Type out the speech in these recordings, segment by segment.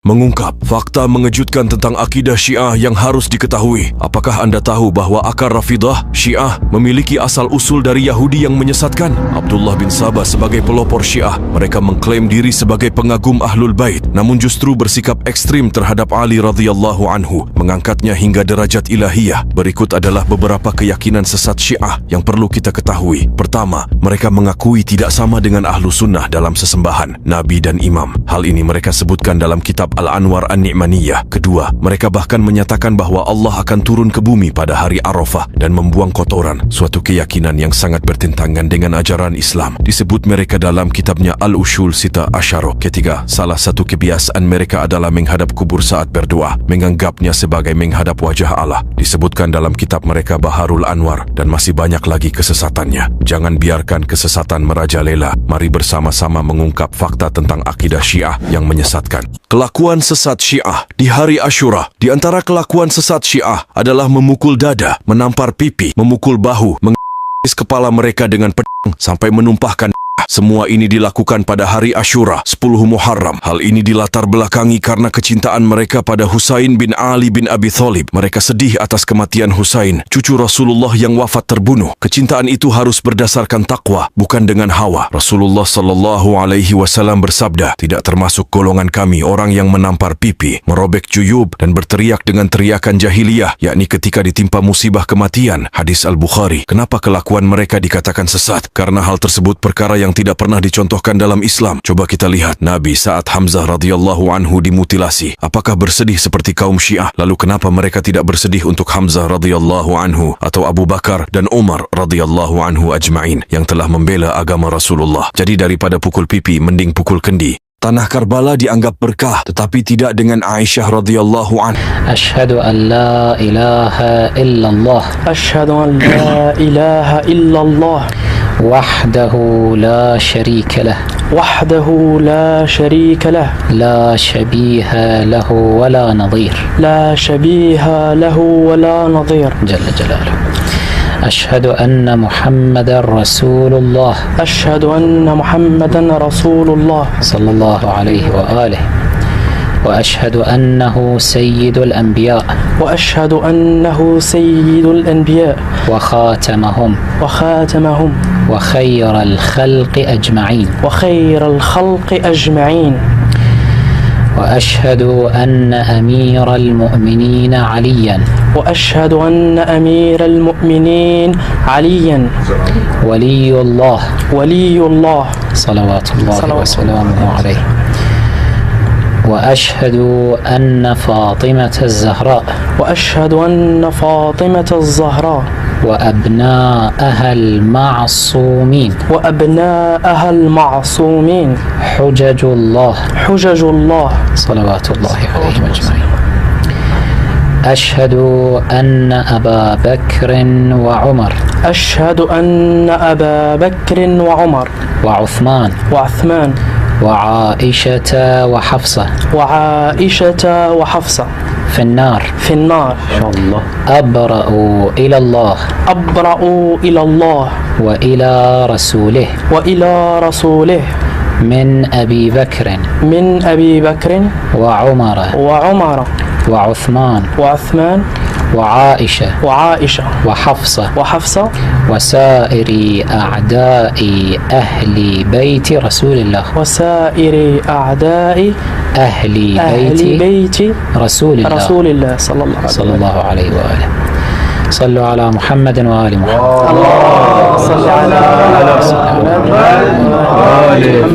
Mengungkap fakta mengejutkan tentang akidah Syiah yang harus diketahui. Apakah Anda tahu bahwa akar Rafidah, Syiah, memiliki asal-usul dari Yahudi yang menyesatkan? Abdullah bin Sabah sebagai pelopor Syiah, mereka mengklaim diri sebagai pengagum Ahlul Bait, namun justru bersikap ekstrim terhadap Ali radhiyallahu anhu, mengangkatnya hingga derajat ilahiyah. Berikut adalah beberapa keyakinan sesat Syiah yang perlu kita ketahui. Pertama, mereka mengakui tidak sama dengan Ahlu Sunnah dalam sesembahan, Nabi dan Imam. Hal ini mereka sebutkan dalam kitab Al-Anwar An-Ni'maniyah. Kedua, mereka bahkan menyatakan bahwa Allah akan turun ke bumi pada hari Arafah dan membuang kotoran, suatu keyakinan yang sangat bertentangan dengan ajaran Islam. Disebut mereka dalam kitabnya Al-Ushul Sita Asyara. Ketiga, salah satu kebiasaan mereka adalah menghadap kubur saat berdoa, menganggapnya sebagai menghadap wajah Allah. Disebutkan dalam kitab mereka Baharul Anwar, dan masih banyak lagi kesesatannya. Jangan biarkan kesesatan merajalela. Mari bersama-sama mengungkap fakta tentang akidah Syiah yang menyesatkan. Kelakuan sesat Syiah di hari Asyura. Di antara kelakuan sesat Syiah adalah memukul dada, menampar pipi, memukul bahu, mengis kepala mereka dengan pedang sampai menumpahkan. Semua ini dilakukan pada hari Asyura, 10 Muharram. Hal ini dilatar belakangi karena kecintaan mereka pada Husain bin Ali bin Abi Thalib. Mereka sedih atas kematian Husain, cucu Rasulullah yang wafat terbunuh. Kecintaan itu harus berdasarkan takwa, bukan dengan hawa. Rasulullah sallallahu alaihi wasallam bersabda, "Tidak termasuk golongan kami orang yang menampar pipi, merobek juyub dan berteriak dengan teriakan jahiliyah, yakni ketika ditimpa musibah kematian." Hadis Al-Bukhari. Kenapa kelakuan mereka dikatakan sesat? Karena hal tersebut perkara yang tidak pernah dicontohkan dalam Islam. Coba kita lihat Nabi saat Hamzah radhiyallahu anhu dimutilasi. Apakah bersedih seperti kaum Syiah? Lalu kenapa mereka tidak bersedih untuk Hamzah radhiyallahu anhu atau Abu Bakar dan Umar radhiyallahu anhu ajma'in yang telah membela agama Rasulullah? Jadi daripada pukul pipi, mending pukul kendi. Tanah Karbala dianggap berkah, tetapi tidak dengan Aisyah radhiyallahu anha. Asyhadu an la ilaha illallah. Asyhadu an la ilaha illallah. وحده لا شريك له وحده لا شريك له لا شبيه له ولا نظير لا شبيه له ولا نظير جل جلاله أشهد أن محمدا رسول الله أشهد أن محمدا رسول الله صلى الله عليه وآله وأشهد أنه سيد الأنبياء وأشهد أنه سيد الأنبياء وخاتمهم وخير الخلق أجمعين وأشهد أن أمير المؤمنين عليا وأشهد أن أمير المؤمنين عليا ولي الله صلوات الله وسلامه عليه وأشهد أن فاطمة الزهراء وأبناءها المعصومين حجج الله صلوات الله عليهم أجمعين أشهد أن أبا بكر وعمر وعثمان وعائشة وحفصة في النار الله أبرأوا إلى الله وإلى رسوله من أبي بكر وعمر وعثمان وعائشة وحفصة وسائر أعداء أهل بيت رسول الله رسول الله صلى الله عليه وآله صلوا على محمد وآل محمد صل على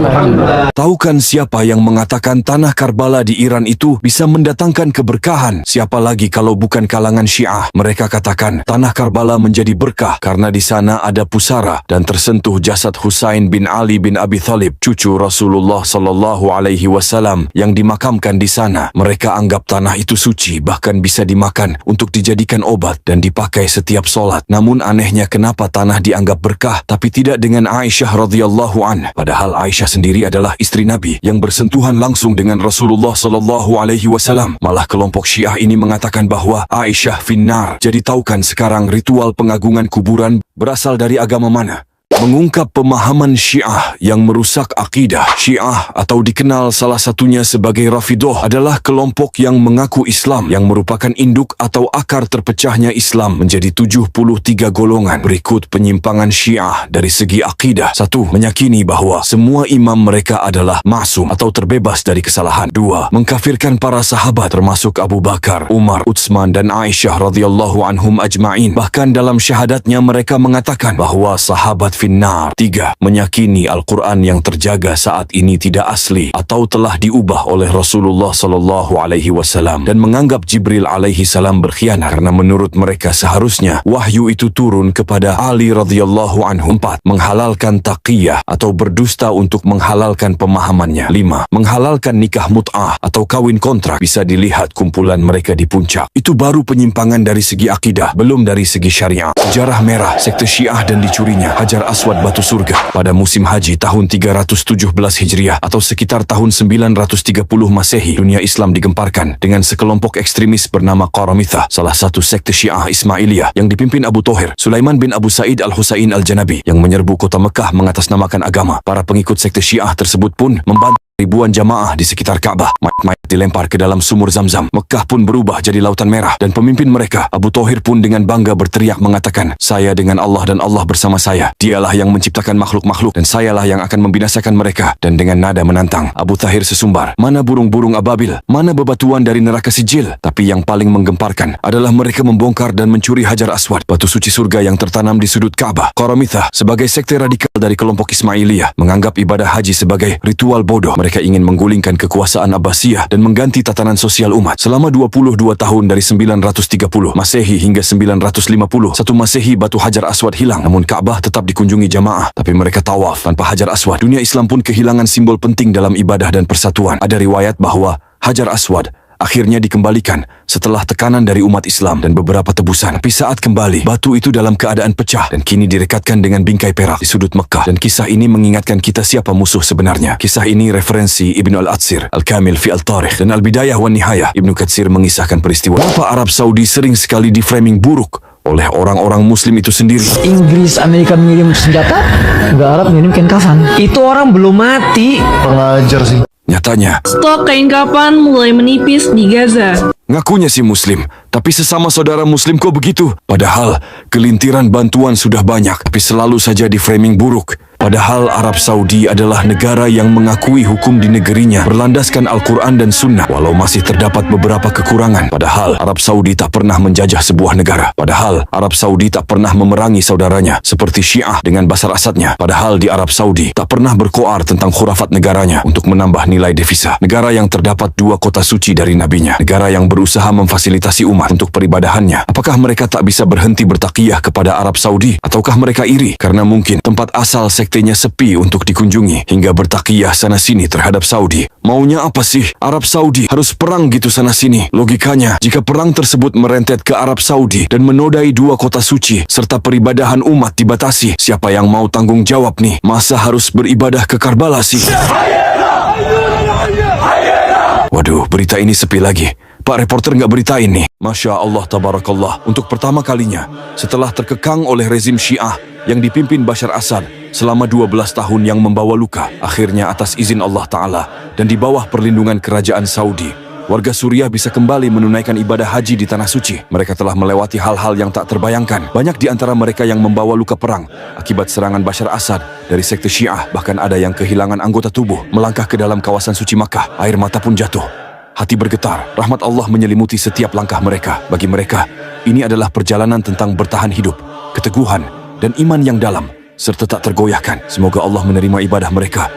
محمد. Tahukan siapa yang mengatakan tanah Karbala di Iran itu bisa mendatangkan keberkahan? Siapa lagi kalau bukan kalangan Syiah? Mereka katakan tanah Karbala menjadi berkah karena di sana ada pusara dan tersentuh jasad Husain bin Ali bin Abi Thalib, cucu Rasulullah sallallahu alaihi wasallam yang dimakamkan di sana. Mereka anggap tanah itu suci, bahkan bisa dimakan untuk dijadikan obat dan dipakai setiap solat. Namun anehnya kenapa tanah dianggap berkah tapi tidak dengan Aisyah radhiyallahu anha? Padahal Aisyah sendiri adalah istri Nabi yang bersentuhan langsung dengan Rasulullah sallallahu alaihi wasallam. Malah kelompok Syiah ini mengatakan bahwa Aisyah finnar. Jadi tahukan sekarang ritual pengagungan kuburan berasal dari agama mana? Mengungkap pemahaman Syiah yang merusak akidah. Syiah atau dikenal salah satunya sebagai Rafidhah adalah kelompok yang mengaku Islam yang merupakan induk atau akar terpecahnya Islam menjadi 73 golongan. Berikut penyimpangan Syiah dari segi akidah. 1. Meyakini bahawa semua imam mereka adalah maksum atau terbebas dari kesalahan. 2. Mengkafirkan para sahabat termasuk Abu Bakar, Umar, Utsman dan Aisyah radhiyallahu anhum ajma'in. Bahkan dalam syahadatnya mereka mengatakan bahawa sahabat finnar. 3. Meyakini Al-Quran yang terjaga saat ini tidak asli atau telah diubah oleh Rasulullah sallallahu alaihi wasallam dan menganggap Jibril alaihi salam berkhianat karena menurut mereka seharusnya wahyu itu turun kepada Ali radhiyallahu anhu. 4. Menghalalkan taqiyah atau berdusta untuk menghalalkan pemahamannya. 5. Menghalalkan nikah mut'ah atau kawin kontrak. Bisa dilihat kumpulan mereka di puncak. Itu baru penyimpangan dari segi akidah, belum dari segi syariat. Sejarah merah sekte Syiah dan dicurinya Hajar Aswad batu surga pada musim haji tahun 317 Hijriah atau sekitar tahun 930 Masehi. Dunia Islam digemparkan dengan sekelompok ekstremis bernama Qaramithah, salah satu sekte Syiah Ismailiyah yang dipimpin Abu Thohir Sulaiman bin Abu Sa'id Al-Husain Al-Janabi yang menyerbu kota Mekah mengatasnamakan agama. Para pengikut sekte Syiah tersebut pun membantu ribuan jamaah di sekitar Ka'bah. Mayat-mayat dilempar ke dalam sumur Zamzam. Mekah pun berubah jadi lautan merah dan pemimpin mereka, Abu Thohir pun dengan bangga berteriak mengatakan, "Saya dengan Allah dan Allah bersama saya. Dialah yang menciptakan makhluk-makhluk dan sayalah yang akan membinasakan mereka." Dan dengan nada menantang, Abu Thohir sesumbar, "Mana burung-burung ababil? Mana bebatuan dari neraka sijil?" Tapi yang paling menggemparkan adalah mereka membongkar dan mencuri Hajar Aswad, batu suci surga yang tertanam di sudut Ka'bah. Qaramithah sebagai sekte radikal dari kelompok Ismailiyah menganggap ibadah haji sebagai ritual bodoh. Mereka ingin menggulingkan kekuasaan Abbasiyah dan mengganti tatanan sosial umat. Selama 22 tahun dari 930 Masehi hingga 951 Masehi batu Hajar Aswad hilang, namun Ka'bah tetap dikunjungi jamaah. Tapi mereka tawaf tanpa Hajar Aswad. Dunia Islam pun kehilangan simbol penting dalam ibadah dan persatuan. Ada riwayat bahawa Hajar Aswad akhirnya dikembalikan setelah tekanan dari umat Islam dan beberapa tebusan. Tapi saat kembali, batu itu dalam keadaan pecah dan kini direkatkan dengan bingkai perak di sudut Mekah. Dan kisah ini mengingatkan kita siapa musuh sebenarnya. Kisah ini referensi Ibnu Al-Atsir, Al-Kamil fi Al-Tarikh dan Al-Bidayah wan Nihayah. Ibnu Katsir mengisahkan peristiwa kenapa Arab Saudi sering sekali di-framing buruk oleh orang-orang muslim itu sendiri. Inggris, Amerika mengirim senjata, nggak Arab mengirimkan kafan. Itu orang belum mati. Pengajar sih. Nyatanya, stok kain kapan mulai menipis di Gaza. ngakunya si muslim, tapi sesama saudara muslim kok begitu? Padahal kelintiran bantuan sudah banyak, tapi selalu saja di framing buruk. Padahal Arab Saudi adalah negara yang mengakui hukum di negerinya berlandaskan Al-Quran dan Sunnah. Walau masih terdapat beberapa kekurangan. Padahal Arab Saudi tak pernah menjajah sebuah negara. Padahal Arab Saudi tak pernah memerangi saudaranya seperti Syiah dengan Bashar Asadnya. Padahal di Arab Saudi tak pernah berkoar tentang khurafat negaranya untuk menambah nilai devisa. Negara yang terdapat 2 kota suci dari nabinya. Negara yang berusaha memfasilitasi umat untuk peribadahannya. Apakah mereka tak bisa berhenti bertakiyah kepada Arab Saudi? Ataukah mereka iri karena mungkin tempat asal sektenya sepi untuk dikunjungi hingga bertakiyah sana-sini terhadap Saudi? Maunya apa sih? Arab Saudi harus perang gitu sana-sini. Logikanya, jika perang tersebut merentet ke Arab Saudi dan menodai 2 kota suci serta peribadahan umat dibatasi, siapa yang mau tanggung jawab nih? Masa harus beribadah ke Karbala sih? Waduh, berita ini sepi lagi. Pak reporter nggak beritain nih. Masya Allah tabarakallah. Untuk pertama kalinya, setelah terkekang oleh rezim Syiah yang dipimpin Bashar Asad selama 12 tahun yang membawa luka, akhirnya atas izin Allah Ta'ala dan di bawah perlindungan kerajaan Saudi, warga Suriah bisa kembali menunaikan ibadah haji di Tanah Suci. Mereka telah melewati hal-hal yang tak terbayangkan. Banyak di antara mereka yang membawa luka perang akibat serangan Bashar Asad dari sekte Syiah. Bahkan ada yang kehilangan anggota tubuh melangkah ke dalam kawasan suci Makkah. Air mata pun jatuh. Hati bergetar, rahmat Allah menyelimuti setiap langkah mereka. Bagi mereka, ini adalah perjalanan tentang bertahan hidup, keteguhan, dan iman yang dalam, serta tak tergoyahkan. Semoga Allah menerima ibadah mereka.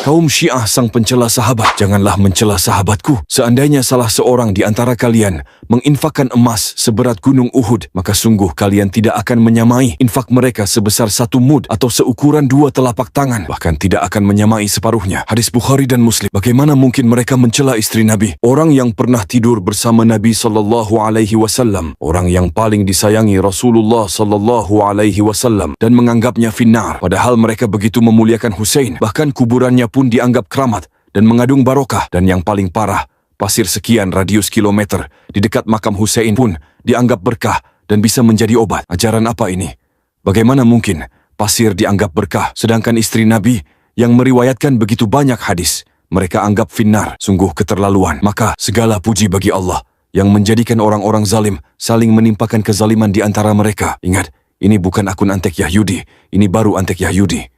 Kaum Syiah sang pencela sahabat, janganlah mencela sahabatku. Seandainya salah seorang di antara kalian menginfakkan emas seberat gunung Uhud, maka sungguh kalian tidak akan menyamai infak mereka sebesar 1 mud atau seukuran 2 telapak tangan, bahkan tidak akan menyamai separuhnya. Hadis Bukhari dan Muslim. Bagaimana mungkin mereka mencela istri Nabi, orang yang pernah tidur bersama Nabi SAW, orang yang paling disayangi Rasulullah SAW dan menganggapnya finnar, padahal mereka begitu memuliakan Husain, bahkan kuburannya pun dianggap keramat dan mengandung barokah. Dan yang paling parah, pasir sekian radius kilometer di dekat makam Husain pun dianggap berkah dan bisa menjadi obat. Ajaran apa ini? Bagaimana mungkin pasir dianggap berkah, sedangkan istri Nabi yang meriwayatkan begitu banyak hadis, mereka anggap finnar. Sungguh keterlaluan. Maka segala puji bagi Allah yang menjadikan orang-orang zalim saling menimpakan kezaliman di antara mereka. Ingat, ini bukan akun antek Yahudi, ini baru antek Yahudi.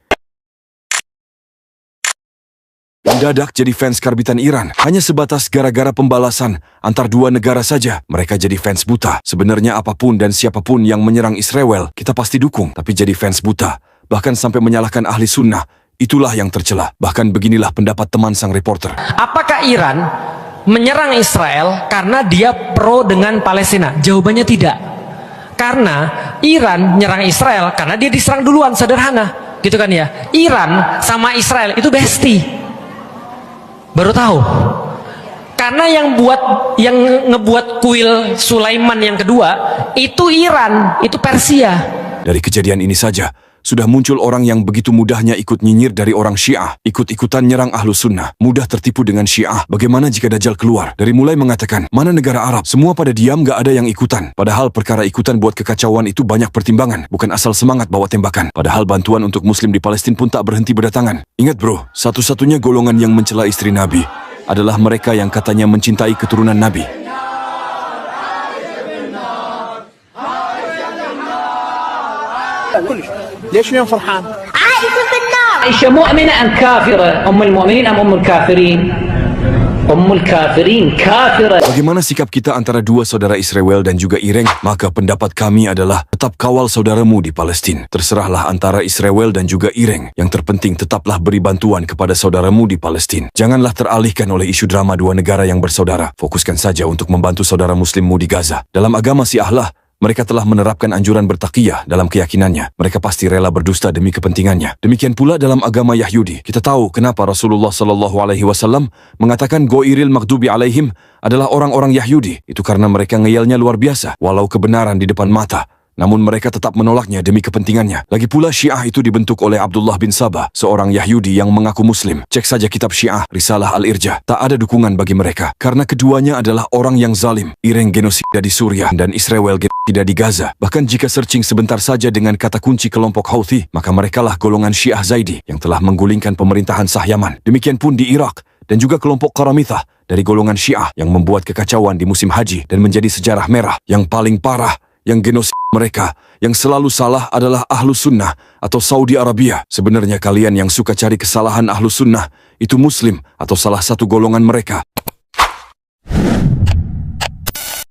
Mendadak jadi fans karbitan Iran hanya sebatas gara-gara pembalasan antar dua negara saja. Mereka jadi fans buta. Sebenarnya apapun dan siapapun yang menyerang Israel, kita pasti dukung. Tapi jadi fans buta, bahkan sampai menyalahkan ahli sunnah, itulah yang tercela. Bahkan beginilah pendapat teman sang reporter. Apakah Iran menyerang Israel karena dia pro dengan Palestina? Jawabannya tidak. Karena Iran menyerang Israel karena dia diserang duluan, sederhana. Gitu kan ya. Iran sama Israel itu bestie. Baru tahu. Karena yang ngebuat kuil Sulaiman yang kedua itu Iran, itu Persia. Dari kejadian ini saja sudah muncul orang yang begitu mudahnya ikut nyinyir dari orang Syiah, ikut-ikutan nyerang ahlu sunnah, mudah tertipu dengan Syiah. Bagaimana jika Dajjal keluar? Dari mulai mengatakan, mana negara Arab? Semua pada diam, gak ada yang ikutan. Padahal perkara ikutan buat kekacauan itu banyak pertimbangan, bukan asal semangat bawa tembakan. Padahal bantuan untuk muslim di Palestina pun tak berhenti berdatangan. Ingat bro, satu-satunya golongan yang mencela istri Nabi adalah mereka yang katanya mencintai keturunan Nabi. ليش اليوم فرحان؟ عائشة في النار. عائشة مؤمنة أم كافرة؟ أم المؤمنين أم أم الكافرين؟ أم الكافرين كافرة. Bagaimana sikap kita antara dua saudara Israel dan juga Ireng? Maka pendapat kami adalah tetap kawal saudaramu di Palestina. Terserahlah antara Israel dan juga Ireng. Yang terpenting tetaplah beri bantuan kepada saudaramu di Palestina. Janganlah teralihkan oleh isu drama dua negara yang bersaudara. Fokuskan saja untuk membantu saudara muslimmu di Gaza. Dalam agama Syiah, mereka telah menerapkan anjuran bertaqiyah dalam keyakinannya. Mereka pasti rela berdusta demi kepentingannya. Demikian pula dalam agama Yahudi. Kita tahu kenapa Rasulullah SAW mengatakan Ghairil maghdubi alaihim adalah orang-orang Yahudi. Itu karena mereka ngeyelnya luar biasa. Walau kebenaran di depan mata, namun mereka tetap menolaknya demi kepentingannya. Lagi pula Syiah itu dibentuk oleh Abdullah bin Sabah, seorang Yahudi yang mengaku Muslim. Cek saja kitab Syiah, Risalah Al-Irja. Tak ada dukungan bagi mereka. Karena keduanya adalah orang yang zalim. Ireng genosida di Suriah dan Israel genosida di Gaza. Bahkan jika searching sebentar saja dengan kata kunci kelompok Houthi, maka merekalah golongan Syiah Zaidi yang telah menggulingkan pemerintahan Shah Yaman. Demikian pun di Irak dan juga kelompok Qaramithah dari golongan Syiah yang membuat kekacauan di musim haji dan menjadi sejarah merah. Yang paling parah, yang genosid mereka, yang selalu salah adalah ahlu sunnah atau Saudi Arabia. Sebenarnya kalian yang suka cari kesalahan ahlu sunnah itu muslim atau salah satu golongan mereka.